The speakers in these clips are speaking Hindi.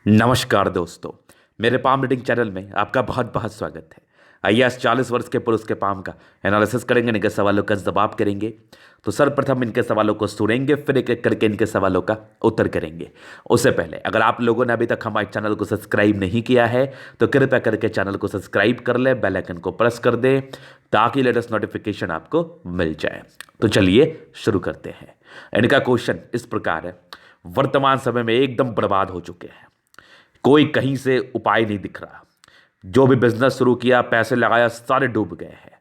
नमस्कार दोस्तों। मेरे पाम रीडिंग चैनल में आपका बहुत बहुत स्वागत है। आइए आज 40 वर्ष के पुरुष के पाम का एनालिसिस करेंगे, इनके सवालों का जवाब करेंगे। तो सर्वप्रथम इनके सवालों को सुनेंगे, फिर एक एक करके इनके सवालों का उत्तर करेंगे। उससे पहले अगर आप लोगों ने अभी तक हमारे चैनल को सब्सक्राइब नहीं किया है तो कृपया करके चैनल को सब्सक्राइब कर ले, बेल आइकन को प्रेस कर दें ताकि लेटेस्ट नोटिफिकेशन आपको मिल जाए। तो चलिए शुरू करते हैं। इनका क्वेश्चन इस प्रकार है, वर्तमान समय में एकदम बर्बाद हो चुके हैं, कोई कहीं से उपाय नहीं दिख रहा, जो भी बिजनेस शुरू किया, पैसे लगाया, सारे डूब गए हैं,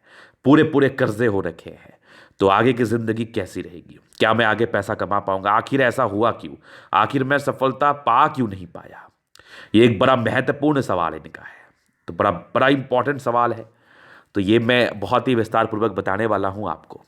पूरे पूरे कर्जे हो रखे हैं। तो आगे की जिंदगी कैसी रहेगी? क्या मैं आगे पैसा कमा पाऊंगा? आखिर ऐसा हुआ क्यों? आखिर मैं सफलता पा क्यों नहीं पाया? ये एक बड़ा महत्वपूर्ण सवाल इनका है। तो बड़ा बड़ा इंपॉर्टेंट सवाल है। तो ये मैं बहुत ही विस्तार पूर्वक बताने वाला हूं आपको।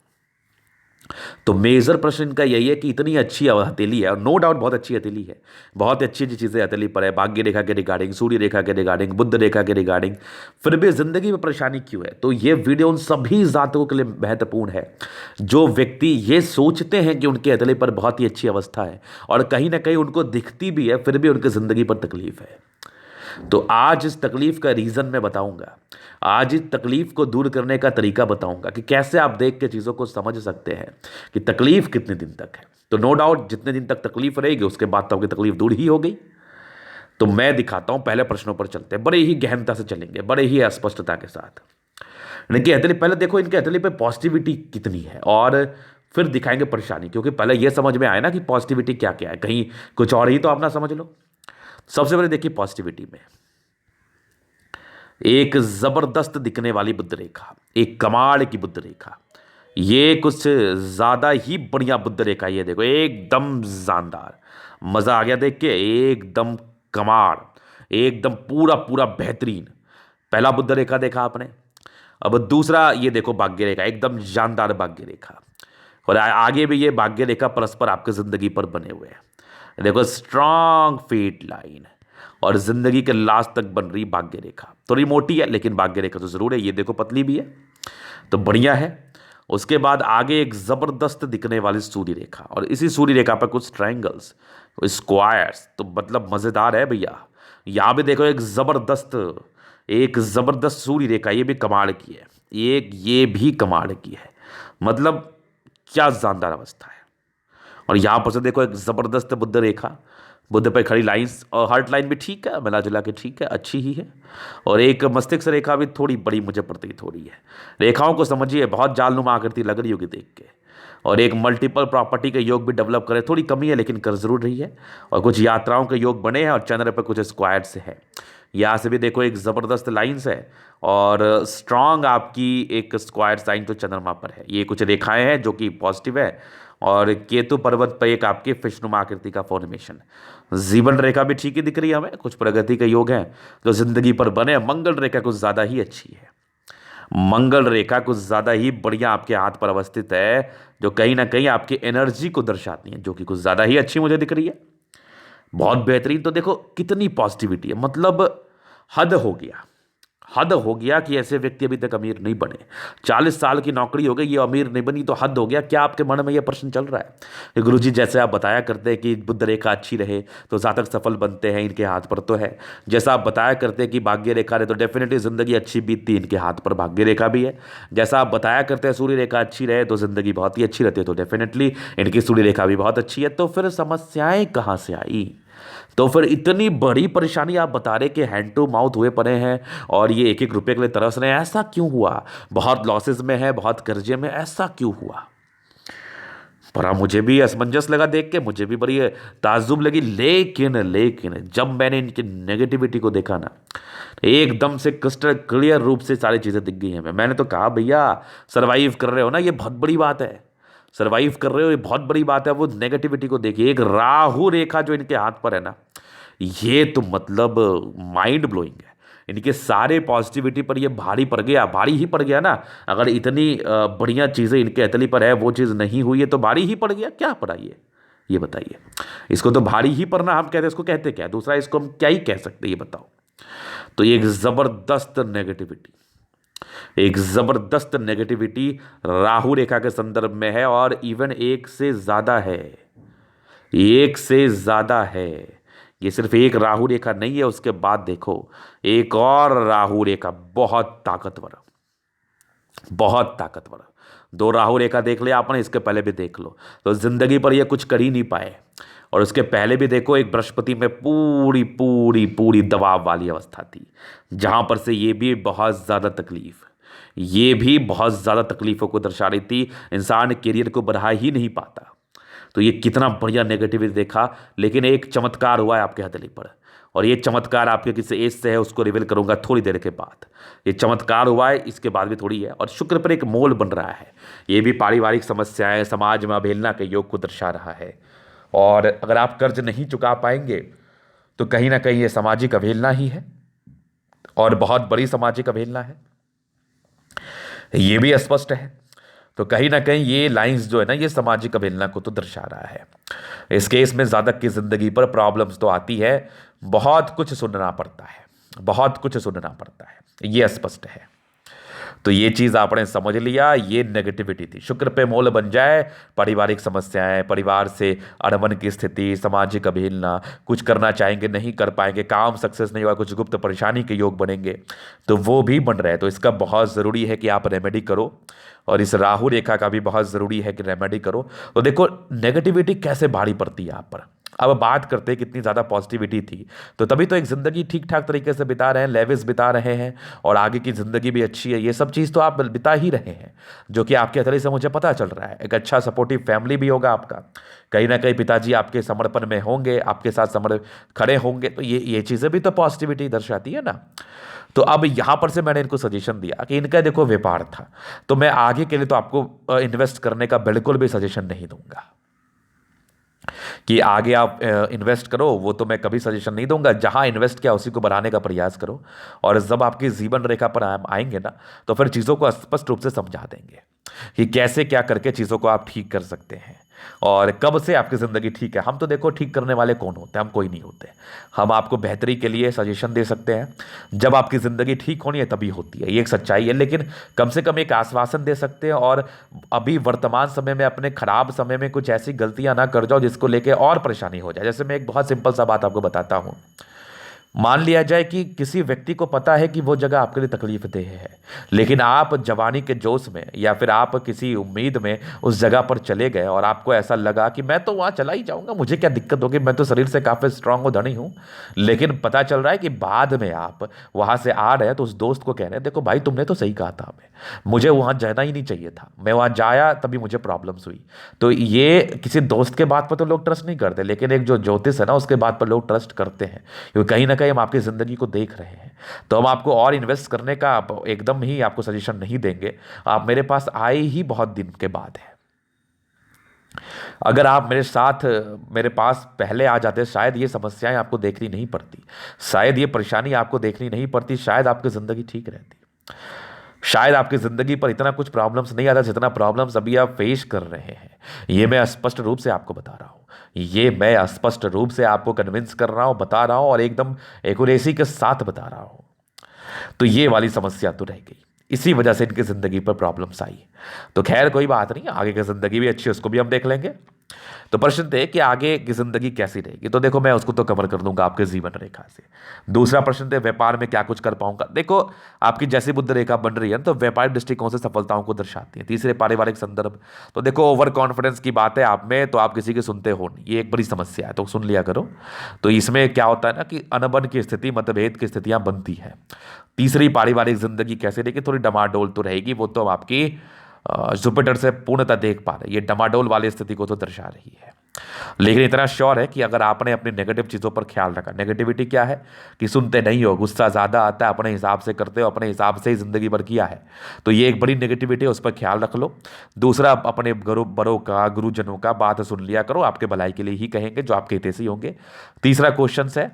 तो मेजर प्रश्न इनका यही है कि इतनी अच्छी हथेली है, और नो डाउट बहुत अच्छी हथेली है, बहुत अच्छी अच्छी चीज़ें हथेली पर है, भाग्य रेखा के रिगार्डिंग, सूर्य रेखा के रिगार्डिंग, बुद्ध रेखा के रिगार्डिंग, फिर भी जिंदगी में परेशानी क्यों है? तो ये वीडियो उन सभी जातकों के लिए महत्वपूर्ण है जो व्यक्ति ये सोचते हैं कि उनकी हथेली पर बहुत ही अच्छी अवस्था है और कहीं ना कहीं उनको दिखती भी है, फिर भी उनकी जिंदगी पर तकलीफ है। तो आज इस तकलीफ का रीज़न मैं बताऊंगा, आज इस तकलीफ को दूर करने का तरीका बताऊंगा कि कैसे आप देख के चीज़ों को समझ सकते हैं कि तकलीफ कितने दिन तक है। तो नो डाउट जितने दिन तक तकलीफ रहेगी उसके बाद तो आपकी तकलीफ दूर ही हो गई। तो मैं दिखाता हूं, पहले प्रश्नों पर चलते हैं, बड़े ही गहनता से चलेंगे, बड़े ही अस्पष्टता के साथ। इनकी हथेली पहले देखो, इनके हथेली पे पॉजिटिविटी कितनी है और फिर दिखाएंगे परेशानी, क्योंकि पहले यह समझ में आए ना कि पॉजिटिविटी क्या क्या है, कहीं कुछ और ही तो आप ना समझ लो। सबसे पहले देखिए पॉजिटिविटी में एक जबरदस्त दिखने वाली बुद्ध रेखा, एक कमाल की बुद्ध रेखा, ये कुछ ज्यादा ही बढ़िया बुद्ध रेखा। ये देखो एकदम शानदार, मजा आ गया देख के, एकदम कमाल, एकदम पूरा पूरा बेहतरीन। पहला बुद्ध रेखा देखा आपने। अब दूसरा ये देखो भाग्य रेखा, एकदम शानदार भाग्य रेखा, और आगे भी ये भाग्य रेखा परस्पर आपकी जिंदगी पर बने हुए हैं। देखो स्ट्रांग फेट लाइन, और जिंदगी के लास्ट तक बन रही भाग्य रेखा। थोड़ी मोटी है लेकिन भाग्य रेखा तो जरूर है। ये देखो पतली भी है, तो बढ़िया है। उसके बाद आगे एक जबरदस्त दिखने वाली सूर्य रेखा, और इसी सूर्य रेखा पर कुछ ट्रायंगल्स, स्क्वायर्स, तो मतलब मजेदार है भैया। यहां भी देखो एक जबरदस्त सूर्य रेखा, ये भी कमाल की है, एक ये भी कमाल की है, मतलब क्या शानदार अवस्था है। और यहां पर से देखो एक जबरदस्त बुद्ध रेखा, बुद्ध पे खड़ी लाइंस, और हार्ट लाइन भी ठीक है, मिला जुला के ठीक है, अच्छी ही है। और एक मस्तिष्क रेखा भी थोड़ी बड़ी मुझे प्रतीत हो रही है। रेखाओं को समझिए, बहुत जालनुमा आकृति लग रही होगी देख के। और एक मल्टीपल प्रॉपर्टी के योग भी डेवलप करे, थोड़ी कमी है लेकिन कर जरूर रही है। और कुछ यात्राओं के योग बने हैं, और चंद्र पर कुछ स्क्वायर से है। यहाँ से भी देखो एक ज़बरदस्त लाइंस है, और स्ट्रांग आपकी एक स्क्वायर साइन तो चंद्रमा पर है। ये कुछ रेखाएं हैं जो कि पॉजिटिव है। और केतु पर्वत पर एक आपके फिशनुमा आकृति का फॉर्मेशन, जीवन रेखा भी ठीक ही दिख रही है हमें, कुछ प्रगति के योग हैं जो जिंदगी पर बने। मंगल रेखा कुछ ज़्यादा ही अच्छी है, मंगल रेखा कुछ ज़्यादा ही बढ़िया आपके हाथ पर अवस्थित है, जो कहीं ना कहीं आपकी एनर्जी को दर्शाती है, जो कि कुछ ज़्यादा ही अच्छी मुझे दिख रही है, बहुत बेहतरीन। तो देखो कितनी पॉजिटिविटी है, मतलब हद हो गया, हद हो गया कि ऐसे व्यक्ति अभी तक अमीर नहीं बने। 40 साल की नौकरी हो गई, ये अमीर नहीं बनी, तो हद हो गया। क्या आपके मन में ये प्रश्न चल रहा है कि गुरुजी जैसे आप बताया करते हैं कि बुद्ध रेखा अच्छी रहे तो जातक सफल बनते हैं, इनके हाथ पर तो है। जैसा आप बताया करते हैं कि भाग्य रेखा रहे तो डेफिनेटली जिंदगी अच्छी बीतती, इनके हाथ पर भाग्य रेखा भी है। जैसा आप बताया करते हैं सूर्य रेखा अच्छी रहे तो जिंदगी बहुत ही अच्छी रहती है, तो डेफिनेटली इनकी सूर्य रेखा भी बहुत अच्छी है। तो फिर समस्याएं कहाँ से आई? तो फिर इतनी बड़ी परेशानी आप बता रहे कि हैंड टू माउथ हुए पड़े हैं, और ये एक एक रुपए के लिए तरस रहे हैं, ऐसा क्यों हुआ? बहुत लॉसेस में है, बहुत कर्जे में, ऐसा क्यों हुआ? बड़ा मुझे भी असमंजस लगा देख के, मुझे भी बड़ी ताज्जुब लगी। लेकिन लेकिन जब मैंने इनकी नेगेटिविटी को देखा ना, एकदम से क्रिस्टल क्लियर रूप से सारी चीज़ें दिख गई हैं। मैंने तो कहा भैया सरवाइव कर रहे हो ना, ये बहुत बड़ी बात है, सरवाइव कर रहे हो, ये बहुत बड़ी बात है। वो नेगेटिविटी को देखिए, एक राहु रेखा जो इनके हाथ पर है ना, ये तो मतलब माइंड ब्लोइंग है। इनके सारे पॉजिटिविटी पर ये भारी पड़ गया, भारी ही पड़ गया ना। अगर इतनी बढ़िया चीज़ें इनके हथेली पर है, वो चीज़ नहीं हुई है तो भारी ही पड़ गया। क्या पड़ा ये बताइए। इसको तो भारी ही पड़ना हम कहते हैं, इसको कहते क्या? दूसरा इसको हम क्या ही कह सकते हैं, ये बताओ। तो ये एक जबरदस्त नेगेटिविटी, एक जबरदस्त नेगेटिविटी राहु रेखा के संदर्भ में है, और इवन एक से ज्यादा है, एक से ज्यादा है। ये सिर्फ एक राहु रेखा नहीं है, उसके बाद देखो एक और राहु रेखा बहुत ताकतवर, बहुत ताकतवर। दो राहु रेखा देख लिया आपने, इसके पहले भी देख लो, तो जिंदगी पर ये कुछ कर ही नहीं पाए। और उसके पहले भी देखो, एक बृहस्पति में पूरी पूरी पूरी दबाव वाली अवस्था थी, जहां पर से ये भी बहुत ज़्यादा तकलीफ, ये भी बहुत ज़्यादा तकलीफ़ों को दर्शा रही थी। इंसान करियर को बढ़ा ही नहीं पाता। तो ये कितना बढ़िया नेगेटिविटी देखा, लेकिन एक चमत्कार हुआ है आपके हथेली पर, और ये चमत्कार आपके किसी एज से है, उसको रिवील करूंगा थोड़ी देर के बाद। ये चमत्कार हुआ है, इसके बाद भी थोड़ी है, और शुक्र पर एक मोल बन रहा है। ये भी पारिवारिक समस्याएं, समाज में अवहेलना के योग को दर्शा रहा है। और अगर आप कर्ज नहीं चुका पाएंगे तो कहीं ना कहीं ये सामाजिक अवहेलना ही है, और बहुत बड़ी सामाजिक अवहेलना है, ये भी स्पष्ट है। तो कहीं ना कहीं ये लाइंस जो है ना, ये सामाजिक अवहेलना को तो दर्शा रहा है। इस केस में जातक की जिंदगी पर प्रॉब्लम्स तो आती है, बहुत कुछ सुनना पड़ता है, बहुत कुछ सुनना पड़ता है, ये स्पष्ट है। तो ये चीज़ आपने समझ लिया, ये नेगेटिविटी थी। शुक्र पे मोल बन जाए, पारिवारिक समस्याएं, परिवार से अनबन की स्थिति, सामाजिक अवहेलना, कुछ करना चाहेंगे नहीं कर पाएंगे, काम सक्सेस नहीं हुआ, कुछ गुप्त परेशानी के योग बनेंगे, तो वो भी बन रहे हैं। तो इसका बहुत ज़रूरी है कि आप रेमेडी करो, और इस राहु रेखा का भी बहुत ज़रूरी है कि रेमेडी करो। तो देखो नेगेटिविटी कैसे भारी पड़ती है आप पर। अब बात करते हैं कितनी ज़्यादा पॉजिटिविटी थी, तो तभी तो एक ज़िंदगी ठीक ठाक तरीके से बिता रहे हैं, लेविस बिता रहे हैं, और आगे की ज़िंदगी भी अच्छी है। ये सब चीज़ तो आप बिता ही रहे हैं, जो कि आपके हथेली से मुझे पता चल रहा है। एक अच्छा सपोर्टिव फैमिली भी होगा आपका, कहीं ना कहीं पिताजी आपके समर्पण में होंगे, आपके साथ खड़े होंगे, तो ये चीज़ें भी तो पॉजिटिविटी दर्शाती है ना। तो अब यहाँ पर से मैंने इनको सजेशन दिया कि इनका देखो व्यापार था, तो मैं आगे के लिए तो आपको इन्वेस्ट करने का बिल्कुल भी सजेशन नहीं दूंगा कि आगे आप इन्वेस्ट करो, वो तो मैं कभी सजेशन नहीं दूंगा। जहां इन्वेस्ट किया उसी को बढ़ाने का प्रयास करो, और जब आपकी जीवन रेखा पर आएंगे ना, तो फिर चीज़ों को स्पष्ट रूप से समझा देंगे कि कैसे क्या करके चीज़ों को आप ठीक कर सकते हैं, और कब से आपकी ज़िंदगी ठीक है। हम तो देखो ठीक करने वाले कौन होते हैं, हम कोई नहीं होते। हम आपको बेहतरी के लिए सजेशन दे सकते हैं, जब आपकी ज़िंदगी ठीक होनी है तभी होती है, ये एक सच्चाई है। लेकिन कम से कम एक आश्वासन दे सकते हैं, और अभी वर्तमान समय में अपने खराब समय में कुछ ऐसी गलतियां ना कर जाओ जिसको लेके और परेशानी हो जाए। जैसे मैं एक बहुत सिंपल सा बात आपको बताता हूँ। मान लिया जाए कि किसी व्यक्ति को पता है कि वो जगह आपके लिए तकलीफ देह है, लेकिन आप जवानी के जोश में या फिर आप किसी उम्मीद में उस जगह पर चले गए, और आपको ऐसा लगा कि मैं तो वहाँ चला ही जाऊँगा, मुझे क्या दिक्कत होगी, मैं तो शरीर से काफ़ी स्ट्रांग और धनी हूँ। लेकिन पता चल रहा है कि बाद में आप वहाँ से आ रहे हैं तो उस दोस्त को कह रहे हैं, देखो भाई तुमने तो सही कहा था, हमें मुझे वहाँ जाना ही नहीं चाहिए था, मैं वहाँ जाया तभी मुझे प्रॉब्लम्स हुई। तो ये किसी दोस्त के बात पर तो लोग ट्रस्ट नहीं करते, लेकिन एक जो ज्योतिष है ना, उसके बात पर लोग ट्रस्ट करते हैं, क्योंकि कहीं ना कहीं हम आपकी ज़िंदगी को देख रहे हैं। तो हम आपको और इन्वेस्ट करने का एकदम ही आपको सजेशन नहीं देंगे। आप मेरे पास आए ही बहुत दिन के बाद है। अगर आप मेरे साथ मेरे पास पहले आ जाते, शायद ये समस्याएं आपको देखनी नहीं पड़ती, शायद ये परेशानी आपको देखनी नहीं पड़ती, शायद आपकी ज़िंदगी ठीक रहती, शायद आपकी ज़िंदगी पर इतना कुछ प्रॉब्लम्स नहीं आता जितना प्रॉब्लम्स अभी आप फेस कर रहे हैं। ये मैं स्पष्ट रूप से आपको बता रहा हूँ, ये मैं स्पष्ट रूप से आपको कन्विंस कर रहा हूँ, बता रहा हूँ, और एकदम एक्यूरेसी के साथ बता रहा हूँ। तो ये वाली समस्या तो रह गई, इसी वजह से इनकी ज़िंदगी पर प्रॉब्लम्स आई। तो खैर कोई बात नहीं, आगे की ज़िंदगी भी अच्छी है, उसको भी हम देख लेंगे। तो प्रश्न थे कि आगे की ज़िंदगी कैसी रहेगी, तो देखो मैं उसको तो कवर कर दूंगा आपके जीवन रेखा से। दूसरा प्रश्न थे व्यापार में क्या कुछ कर पाऊंगा। देखो आपकी जैसी बुद्ध रेखा बन रही है तो व्यापारिक दृष्टिकोण से सफलताओं को दर्शाती है। तीसरे पारिवारिक संदर्भ, तो देखो ओवर कॉन्फिडेंस की बात है आप में, तो आप किसी की सुनते हो नहीं, ये एक बड़ी समस्या है, तो सुन लिया करो। तो इसमें क्या होता है ना कि अनबन की स्थिति, मतभेद की स्थितियां बनती है। तीसरी पारिवारिक जिंदगी कैसे रहेगी, थोड़ी डमाडोल तो रहेगी, वो तो आपकी जुपिटर से पूर्णतः देख पा रहे, ये डमाडोल वाली स्थिति को तो दर्शा रही है। लेकिन इतना श्योर है कि अगर आपने अपनी नेगेटिव चीज़ों पर ख्याल रखा, नेगेटिविटी क्या है कि सुनते नहीं हो, गुस्सा ज़्यादा आता है, अपने हिसाब से करते हो, अपने हिसाब से ही ज़िंदगी भर किया है, तो ये एक बड़ी नेगेटिविटी है, उस पर ख्याल रख लो। दूसरा, अपने बड़ों का, गुरुजनों का बात सुन लिया करो, आपके भलाई के लिए ही कहेंगे, जो आपके हितैषी होंगे। तीसरा क्वेश्चन है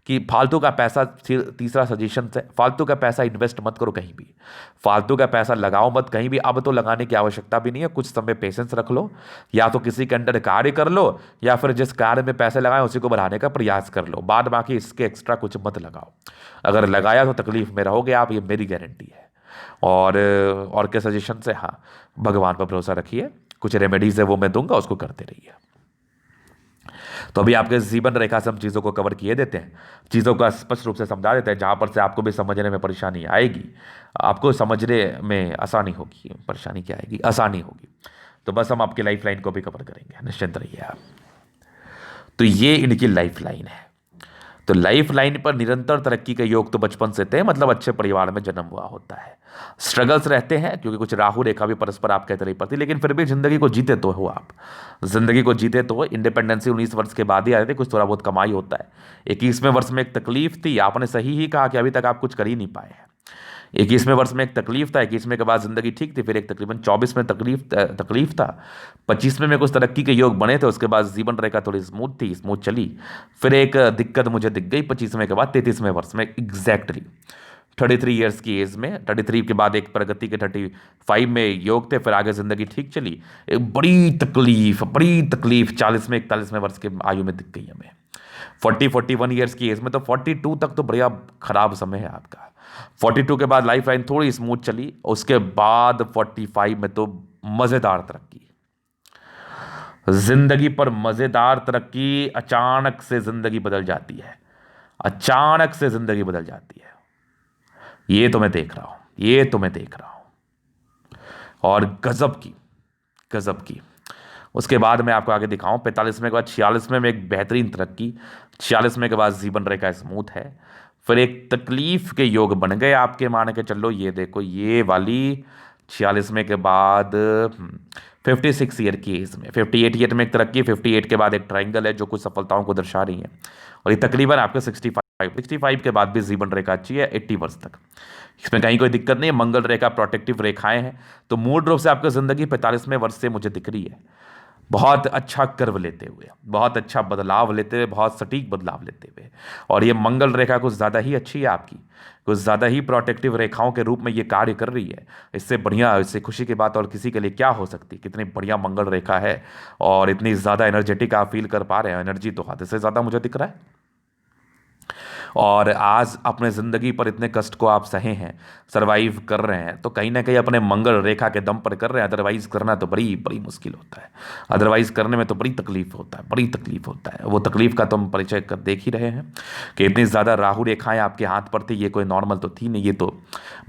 कि फालतू का पैसा, तीसरा सजेशन है, फालतू का पैसा इन्वेस्ट मत करो कहीं भी, फालतू का पैसा लगाओ मत कहीं भी। अब तो लगाने की आवश्यकता भी नहीं है, कुछ समय पेशेंस रख लो, या तो किसी के अंडर कार्य कर लो, या फिर जिस कार्य में पैसे लगाए उसी को बढ़ाने का प्रयास कर लो, बाद बाकी इसके एक्स्ट्रा कुछ मत लगाओ। अगर लगाया तो तकलीफ में रहोगे आप, ये मेरी गारंटी है। और क्या सजेशन है, हाँ भगवान पर भरोसा रखिए, कुछ रेमेडीज है वो मैं दूंगा, उसको करते रहिए। तो अभी आपके जीवन रेखा से हम चीज़ों को कवर किए देते हैं, चीज़ों का स्पष्ट रूप से समझा देते हैं, जहाँ पर से आपको भी समझने में परेशानी आएगी, आपको समझने में आसानी होगी। परेशानी क्या आएगी? आसानी होगी। तो बस हम आपकी लाइफ लाइन को भी कवर करेंगे, निश्चिंत रहिए आप। तो ये इनकी लाइफ लाइन है। तो लाइफ लाइन पर निरंतर तरक्की के योग तो बचपन से थे, मतलब अच्छे परिवार में जन्म हुआ होता है। स्ट्रगल्स रहते हैं क्योंकि कुछ राहु रेखा भी परस्पर आपके तरह ही पड़ती, लेकिन फिर भी जिंदगी को जीते तो हो आप। जिंदगी को जीते तो हो। इंडिपेंडेंसी 19 वर्ष के बाद ही आए थे, कुछ थोड़ा बहुत कमाई होता है। 21वें वर्ष में एक तकलीफ थी, आपने सही ही कहा कि अभी तक आप कुछ कर ही नहीं पाए हैं। 21वें वर्ष में एक तकलीफ था, 21वें के बाद जिंदगी ठीक थी, फिर एक तकरीबन 24 में तकलीफ था, 25वें में कुछ तरक्की के योग बने थे, उसके बाद जीवन रेखा थोड़ी स्मूथ चली। फिर एक दिक्कत मुझे दिख गई 25वें के बाद 33वें वर्ष में एग्जैक्टली 33 ईयर्स की एज में। 33 के बाद एक प्रगति के 35 में योग थे, फिर आगे जिंदगी ठीक चली। एक बड़ी तकलीफ 40वें 41वें वर्ष के आयु में दिख गई हमें। 41 ईयर्स की एज में, तो 42 तक तो बढ़िया खराब समय है आपका। 42 के बाद लाइफ लाइन थोड़ी स्मूथ चली, उसके बाद 45 में तो मजेदार तरक्की, जिंदगी पर मजेदार तरक्की। अचानक से जिंदगी बदल जाती है, अचानक से जिंदगी बदल जाती है। ये तो मैं देख रहा हूं, और गजब की। उसके बाद मैं आपको आगे दिखाऊं। 45वें के बाद 46वें में एक बेहतरीन तरक्की। 46वें के बाद जीवन रेखा स्मूथ है। फिर एक तकलीफ के योग बन गए आपके, मान के चलो। ये देखो, ये वाली 46वें के बाद 56 ईयर की एज में 58 ईयर में एक तरक्की। 58 के बाद एक ट्राइंगल है जो कुछ सफलताओं को दर्शा रही है, और ये तकरीबन आपके 65 के बाद भी जीवन रेखा अच्छी है 80 वर्ष तक। इसमें कहीं कोई दिक्कत नहीं है। मंगल रेखा प्रोटेक्टिव रेखाएं हैं, तो मूल रूप से आपकी जिंदगी 45वें वर्ष से मुझे दिख रही है बहुत अच्छा कर्व लेते हुए, बहुत अच्छा बदलाव लेते हुए, बहुत सटीक बदलाव लेते हुए। और ये मंगल रेखा कुछ ज़्यादा ही अच्छी है आपकी, कुछ ज़्यादा ही प्रोटेक्टिव रेखाओं के रूप में ये कार्य कर रही है। इससे बढ़िया, इससे खुशी की बात और किसी के लिए क्या हो सकती है? कितनी बढ़िया मंगल रेखा है, और इतनी ज़्यादा एनर्जेटिक आप फील कर पा रहे हैं। एनर्जी तो हद से ज़्यादा मुझे दिख रहा है। और आज अपने ज़िंदगी पर इतने कष्ट को आप सहे हैं, सरवाइव कर रहे हैं, तो कहीं ना कहीं अपने मंगल रेखा के दम पर कर रहे हैं। अदरवाइज करना तो बड़ी मुश्किल होता है। अदरवाइज करने में तो बड़ी तकलीफ होता है। वो तकलीफ का तो हम परिचय कर देख ही रहे हैं कि इतनी ज़्यादा राहु रेखाएं आपके हाथ पर थी। ये कोई नॉर्मल तो थी नहीं, ये तो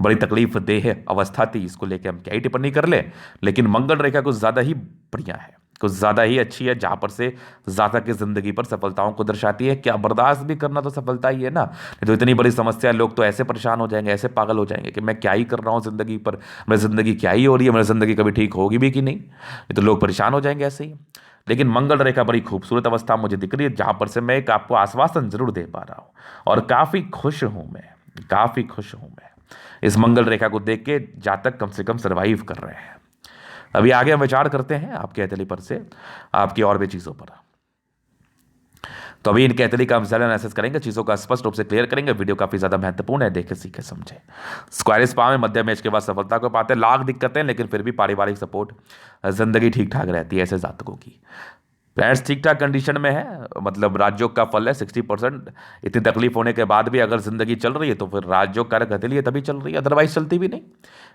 बड़ी तकलीफ देह अवस्था थी। इसको लेकर हम क्या ही टिप्पणी कर ले, लेकिन मंगल रेखा कुछ ज़्यादा ही बढ़िया है, कुछ ज़्यादा ही अच्छी है, जहाँ पर से ज़्यादा की ज़िंदगी पर सफलताओं को दर्शाती है। क्या बर्दाश्त भी करना तो सफलता ही है ना। नहीं तो इतनी बड़ी समस्या, लोग तो ऐसे परेशान हो जाएंगे, ऐसे पागल हो जाएंगे कि मैं क्या ही कर रहा हूँ ज़िंदगी पर, मेरी ज़िंदगी क्या ही हो रही है, मेरी ज़िंदगी कभी ठीक होगी भी कि नहीं। ये तो लोग परेशान हो जाएंगे ऐसे ही। लेकिन मंगल रेखा बड़ी खूबसूरत अवस्था मुझे दिख रही है, जहाँ पर से मैं एक आपको आश्वासन जरूर दे पा रहा हूँ, और काफ़ी खुश हूँ मैं इस मंगल रेखा को देख के। जातक कम से कम सर्वाइव कर रहे हैं। अभी आगे हम विचार करते हैं आपके हथेली पर से आपकी और भी चीज़ों पर। तो अभी इनके हथेली का हम ज़्यादा एनालिसिस करेंगे, चीज़ों का स्पष्ट रूप से क्लियर करेंगे। वीडियो काफ़ी ज़्यादा महत्वपूर्ण है, देखे सीखे समझे। स्क्वायरिस पाव में मध्यम एज के बाद सफलता को पाते हैं, लाख दिक्कतें, लेकिन फिर भी पारिवारिक सपोर्ट, जिंदगी ठीक ठाक रहती है ऐसे जातकों की। पेरेंट्स ठीक ठाक कंडीशन में है, मतलब राजयोग का फल है 60%। इतनी तकलीफ होने के बाद भी अगर जिंदगी चल रही है तो फिर राजयोग कारक हथेली है तभी चल रही है, अदरवाइज चलती भी नहीं।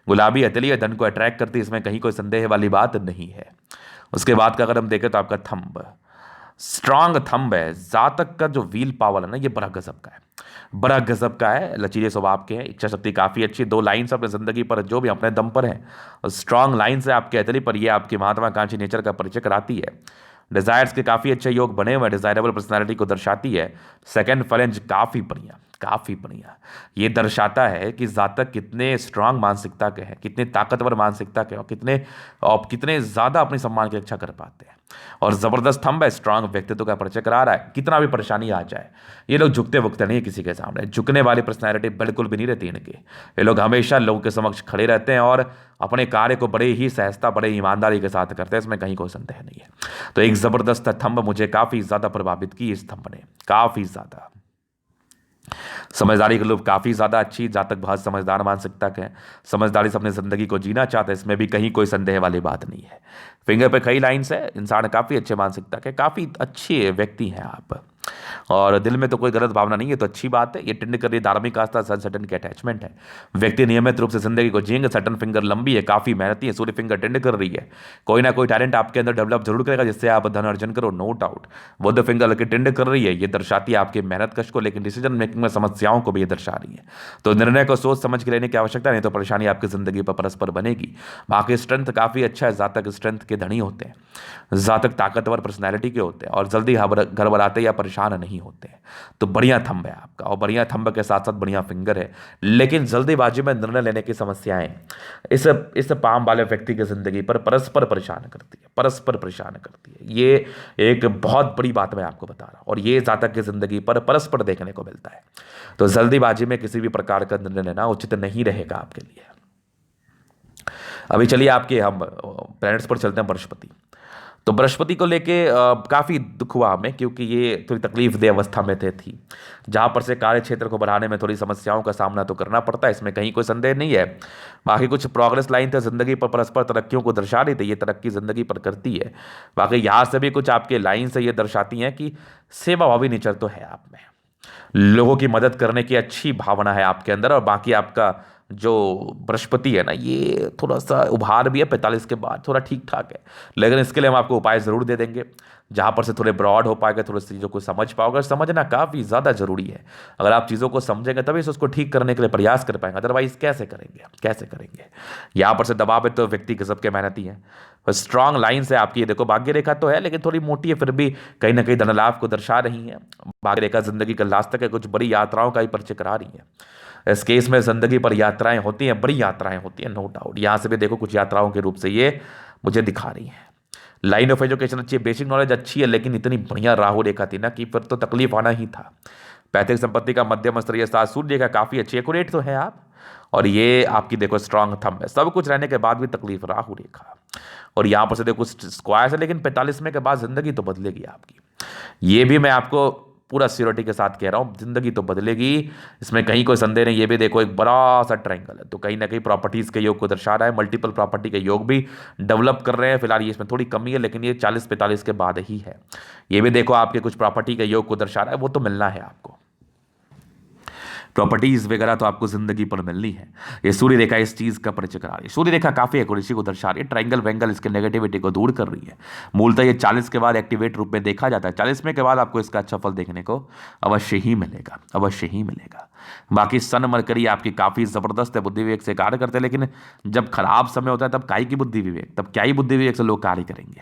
गुलाबी हथेली है, धन को अट्रैक्ट करती है, इसमें कहीं कोई संदेह वाली बात नहीं है। उसके बाद का अगर हम देखें तो आपका थंब स्ट्रांग थंब है। जातक का जो व्हील पावर है ना, ये बड़ा गजब का है। लचीले स्वभाव के हैं, इच्छा शक्ति काफ़ी अच्छी। 2 लाइन्स अपने ज़िंदगी पर जो भी अपने दम पर हैं, स्ट्रांग लाइन्स है आपके हथेली पर। ये आपकी महात्माकांक्षी नेचर का परिचय कराती है। डिज़ायर्स के काफ़ी अच्छे योग बने हुए, डिज़ायरेबल पर्सनालिटी को दर्शाती है। सेकंड फलेंज काफ़ी बढ़िया। ये दर्शाता है कि जातक कितने स्ट्रांग मानसिकता के हैं, कितने ताकतवर मानसिकता के, और कितने ज़्यादा अपने सम्मान की रक्षा कर पाते हैं। और ज़बरदस्त थंब है, स्ट्रांग व्यक्तित्व का परिचय करा रहा है। कितना भी परेशानी आ जाए, ये लोग झुकते वुकते नहीं है किसी के सामने। झुकने वाली पर्सनैलिटी बिल्कुल भी नहीं रहती इनकी। ये लोग हमेशा लोगों के समक्ष खड़े रहते हैं, और अपने कार्य को बड़े ही सहजता, बड़े ईमानदारी के साथ करते हैं, इसमें कहीं कोई संदेह नहीं है। तो एक ज़बरदस्त थंब मुझे काफ़ी ज़्यादा प्रभावित की इस थंब ने, काफ़ी ज़्यादा। समझदारी के लोग काफ़ी ज़्यादा अच्छी, जातक बहुत समझदार मानसिकता के हैं, समझदारी से अपनी ज़िंदगी को जीना चाहते हैं, इसमें भी कहीं कोई संदेह वाली बात नहीं है। फिंगर पे कई लाइंस है, इंसान काफ़ी अच्छे मानसिकता के, काफ़ी अच्छे व्यक्ति हैं आप। और दिल में तो कोई गलत भावना नहीं है, तो अच्छी बात है। ये टिंड कर रही है धार्मिक आस्था, सन सटन की अटैचमेंट है। व्यक्ति नियमित रूप से जिंदगी को जिएंगे। सटन फिंगर लंबी है, काफी मेहनती है, सूर्य फिंगर टिंड कर रही है। कोई ना कोई टैलेंट आपके अंदर डेवलप जरूर करेगा जिससे आप धन अर्जन करो, नो डाउट। बुध फिंगर लड़की टिंड कर रही है, ये दर्शाती है आपके मेहनत कश को, लेकिन डिसीजन मेकिंग में समस्याओं को भी ये दर्शा रही है। तो निर्णय को सोच समझ के लेने की आवश्यकता नहीं, तो परेशानी आपकी जिंदगी पर परस्पर बनेगी। बाकी स्ट्रेंथ काफी अच्छा है, जातक स्ट्रेंथ के धनी होते हैं, जातक ताकतवर पर्सनैलिटी के होते हैं और जल्दी घबराते या परेशान नहीं होते हैं। तो बढ़िया थंब है आपका, और बढ़िया थंब के साथ साथ बढ़िया फिंगर है, लेकिन जल्दीबाजी में निर्णय लेने की समस्याएं इस पाम वाले व्यक्ति की जिंदगी पर परस्पर परेशान करती है, परस्पर परेशान करती है। ये एक बहुत बड़ी बात मैं आपको बता रहा हूं, और ये जातक की जिंदगी पर परस्पर देखने को मिलता है। तो जल्दीबाजी में किसी भी प्रकार का निर्णय लेना उचित नहीं रहेगा आपके लिए। अभी चलिए आपके हम प्लैनेट्स पर चलते हैं। बृहस्पति, तो बृहस्पति को लेके काफ़ी दुख हुआ हमें, क्योंकि ये थोड़ी तकलीफ दे अवस्था में थी, जहाँ पर से कार्य क्षेत्र को बढ़ाने में थोड़ी समस्याओं का सामना तो करना पड़ता है, इसमें कहीं कोई संदेह नहीं है। बाकी कुछ प्रोग्रेस लाइन थे जिंदगी पर, परस्पर तरक्कियों को दर्शा रही थी, ये तरक्की जिंदगी पर करती है। बाकी यहाँ से भी कुछ आपके लाइन से ये दर्शाती हैं कि सेवाभावी नेचर तो है आप में, लोगों की मदद करने की अच्छी भावना है आपके अंदर। और बाकी आपका जो बृहस्पति है ना, ये थोड़ा सा उभार भी है 45 के बाद, थोड़ा ठीक ठाक है, लेकिन इसके लिए हम आपको उपाय ज़रूर दे देंगे, जहाँ पर से थोड़े ब्रॉड हो पाएगा, थोड़ी चीज़ों को समझ पाओगे। समझना काफ़ी ज़्यादा जरूरी है। अगर आप चीज़ों को समझेंगे तभी से उसको ठीक करने के लिए प्रयास कर पाएंगे, अदरवाइज कैसे करेंगे, कैसे करेंगे। यहाँ पर से दबाव है तो व्यक्ति गजब के मेहनती है, स्ट्रांग लाइन से आपकी ये देखो भाग्य रेखा तो है, लेकिन थोड़ी मोटी है, फिर भी कहीं ना कहीं धन लाभ को दर्शा रही है। भाग्य रेखा जिंदगी का लास्ट तक है, कुछ बड़ी यात्राओं का ही परिचय करा रही है। इस केस में जिंदगी पर यात्राएं होती हैं, बड़ी यात्राएं होती हैं, नो डाउट। यहाँ से भी देखो कुछ यात्राओं के रूप से ये मुझे दिखा रही है। लाइन ऑफ एजुकेशन अच्छी है, बेसिक नॉलेज अच्छी है, लेकिन इतनी बढ़िया राहु रेखा थी ना कि फिर तो तकलीफ आना ही था। पैतृक संपत्ति का मध्यम स्तरीय साथ सूर्य रेखा काफी अच्छी, एक्यूरेट तो है आप, और ये आपकी देखो स्ट्रांग थंब है। सब कुछ रहने के बाद भी तकलीफ राहु रेखा, और यहाँ पर से देखो स्क्वायर है, लेकिन 45 में के बाद जिंदगी तो बदलेगी आपकी। ये भी मैं आपको पूरा सियोरिटी के साथ कह रहा हूँ, जिंदगी तो बदलेगी, इसमें कहीं कोई संदेह नहीं। ये भी देखो एक बड़ा सा ट्रायंगल है, तो कहीं ना कहीं प्रॉपर्टीज के योग को दर्शा रहा है। मल्टीपल प्रॉपर्टी के योग भी डेवलप कर रहे हैं। फिलहाल ये इसमें थोड़ी कमी है, लेकिन ये 40-45 के बाद ही है। ये भी देखो आपके कुछ प्रॉपर्टी के योग को दर्शा रहा है, वो तो मिलना है आपको, प्रॉपर्टीज वगैरह तो आपको जिंदगी पर मिलनी है। ये सूर्य रेखा इस चीज का परिचय करा रही है। सूर्य रेखा काफी एक्यूरेसी को दर्शा रही है, ट्रायंगल वेंगल इसके नेगेटिविटी को दूर कर रही है। मूलतः ये 40 के बाद एक्टिवेट रूप में देखा जाता है, 40 में के बाद आपको इसका अच्छा फल देखने को अवश्य ही मिलेगा, अवश्य ही मिलेगा। बाकी सन मरकरी आपकी काफी जबरदस्त है, बुद्धि विवेक से कार्य करते हैं, लेकिन जब खराब समय होता है तब काय की बुद्धि विवेक, तब क्या ही बुद्धि विवेक से लोग कार्य करेंगे।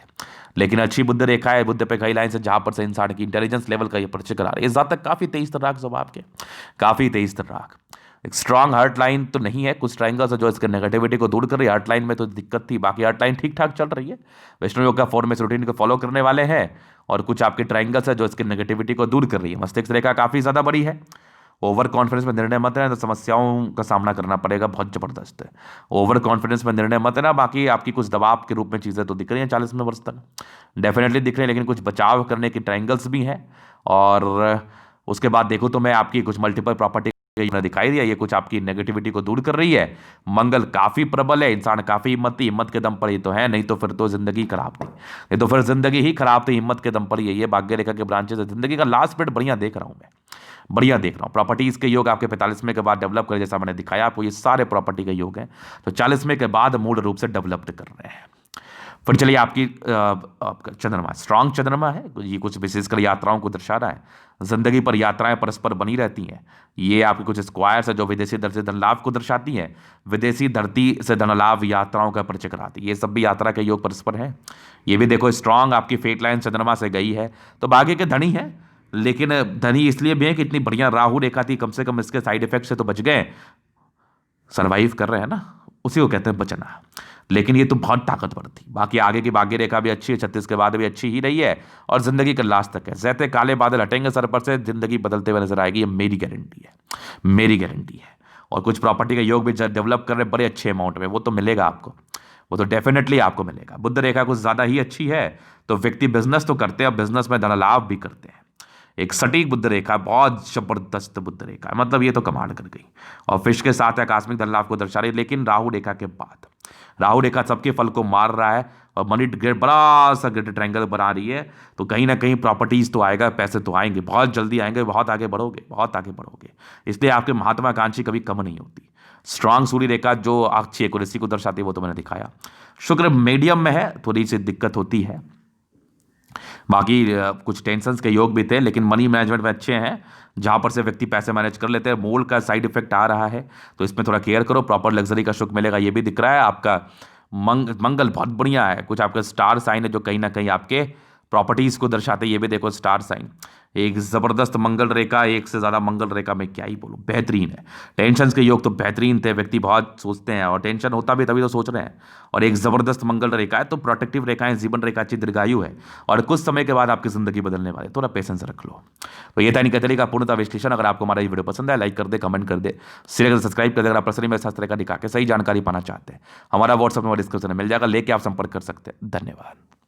लेकिन अच्छी बुद्ध रेखा है, बुद्ध पे कई लाइन से जहां पर से इंसान की इंटेलिजेंस लेवल का ये परिचय करा रही है। जातक काफी तेज तर्राक स्वभाव के, काफी तेज तर्राक। एक स्ट्रांग हार्ट लाइन तो नहीं है, कुछ ट्रायंगल्स है जो इसके नेगेटिविटी को दूर कर रही है। हार्ट लाइन में तो दिक्कत थी, बाकी हार्ट लाइन ठीक ठाक चल रही है। वैष्णव योग का फॉर्म इस रूटीन को फॉलो करने वाले हैं, और कुछ आपके ट्रायंगल्स है जो इसके नेगेटिविटी को दूर कर रही है। मस्तिष्क रेखा काफी ज्यादा बड़ी है। ओवर कॉन्फिडेंस में निर्णय मत लेना, तो समस्याओं का सामना करना पड़ेगा, बहुत जबरदस्त है। ओवर कॉन्फिडेंस में निर्णय मत लेना। बाकी आपकी कुछ दबाव के रूप में चीज़ें तो दिख रही हैं 40वें वर्ष तक, डेफिनेटली दिख रही है, लेकिन कुछ बचाव करने की ट्रायंगल्स भी हैं। और उसके बाद देखो तो मैं आपकी कुछ मल्टीपल प्रॉपर्टी दिखाई दिया, ये कुछ आपकी नेगेटिविटी को दूर कर रही है। मंगल काफी प्रबल है, इंसान काफी हिम्मती, हिम्मत के दम पर ही तो है, नहीं तो फिर तो जिंदगी खराब थी, नहीं तो फिर जिंदगी ही खराब थी, हिम्मत के दम पर ही है। ये भाग्य रेखा के ब्रांचेस है, जिंदगी का लास्ट पीरियड बढ़िया देख रहा हूं मैं, बढ़िया देख रहा हूँ। प्रॉपर्टीज के योग आपके 45वें के बाद डेवलप कर, जैसा मैंने दिखाया आपको, ये सारे प्रॉपर्टी के योग हैं, तो 40वें के बाद मूल रूप से डेवलप्ड कर रहे हैं। फिर चलिए आपकी आपका चंद्रमा, स्ट्रांग चंद्रमा है, ये कुछ विशेषकर यात्राओं को दर्शा रहा है। जिंदगी पर यात्राएं परस्पर बनी रहती हैं। ये आपके कुछ स्क्वायर्स है जो विदेशी धरती से धन लाभ को दर्शाती हैं, विदेशी धरती से धन लाभ यात्राओं का परिचय कराती है। ये सब भी यात्रा के योग परस्पर हैं। ये भी देखो स्ट्रांग आपकी फेट लाइन चंद्रमा से गई है, तो भाग्य के धनी है, लेकिन धनी इसलिए भी है कि इतनी बढ़िया राहु रेखा थी, कम से कम इसके साइड इफेक्ट से तो बच गए, सरवाइव कर रहे हैं ना, उसी को कहते हैं बचना। लेकिन ये तो बहुत ताकतवर थी। बाकी आगे की भाग्य रेखा भी अच्छी है, 36 के बाद भी अच्छी ही रही है, और जिंदगी का लास्ट तक है। जैसे काले बादल हटेंगे सर पर से, जिंदगी बदलते हुए नजर आएगी, ये मेरी गारंटी है, मेरी गारंटी है। और कुछ प्रॉपर्टी का योग भी डेवलप कर रहे बड़े अच्छे अमाउंट में, वो तो मिलेगा आपको, वो तो डेफिनेटली आपको मिलेगा। बुद्ध रेखा कुछ ज्यादा ही अच्छी है, तो व्यक्ति बिजनेस तो करते हैं, बिजनेस में धन लाभ भी करते हैं। एक सटीक बुद्ध रेखा, बहुत जबरदस्त बुद्ध रेखा, मतलब ये तो कमाल कर गई। और फिश के साथ आकस्मिक धन लाभ को दर्शा रही, लेकिन राहु रेखा के बाद राहु रेखा सबके फल को मार रहा है और मनी ग्रेड बड़ा सा ग्रेड ट्रायंगल बना रही है। तो कहीं ना कहीं प्रॉपर्टीज तो आएगा, पैसे तो आएंगे, बहुत जल्दी आएंगे, बहुत आगे बढ़ोगे, बहुत आगे बढ़ोगे। इसलिए आपके महत्वाकांक्षी कभी कम नहीं होती। स्ट्रांग सूर्य रेखा जो अच्छी एक्यूरेसी को दर्शाती है वो तो मैंने दिखाया। शुक्र मीडियम में है, थोड़ी सी दिक्कत होती है। बाकी कुछ टेंशन्स के योग भी थे, लेकिन मनी मैनेजमेंट में अच्छे हैं। जहां पर से व्यक्ति पैसे मैनेज कर लेते हैं, मूल का साइड इफेक्ट आ रहा है तो इसमें थोड़ा केयर करो। प्रॉपर लग्जरी का सुख मिलेगा ये भी दिख रहा है। आपका मंगल बहुत बढ़िया है। कुछ आपका स्टार साइन है जो कहीं ना कहीं आपके प्रॉपर्टीज को दर्शाते हैं, ये भी देखो स्टार साइन। एक जबरदस्त मंगल रेखा, एक से ज्यादा मंगल रेखा में क्या ही बोलूं, बेहतरीन है। टेंशन के योग तो बेहतरीन थे, व्यक्ति बहुत सोचते हैं और टेंशन होता भी तभी तो सोच रहे हैं। और एक जबरदस्त मंगल रेखा है, तो प्रोटेक्टिव रेखाएं, जीवन रेखा अच्छी दीर्घायु है और कुछ समय के बाद आपकी जिंदगी बदलने वाले, थोड़ा पेशेंस रख लो। तो ये था निकतरी का पूर्णता विश्लेषण। अगर आपको हमारा ये वीडियो पसंद है, लाइक कर दे, कमेंट कर दे, शेयर कर, सब्सक्राइब कर दे। अगर आप पर्सनली मेरे शास्त्र रेखा दिखा के सही जानकारी पाना चाहते हैं, हमारा व्हाट्सएप नंबर डिस्क्रिप्शन में मिल जाएगा, लेके आप संपर्क कर सकते हैं। धन्यवाद।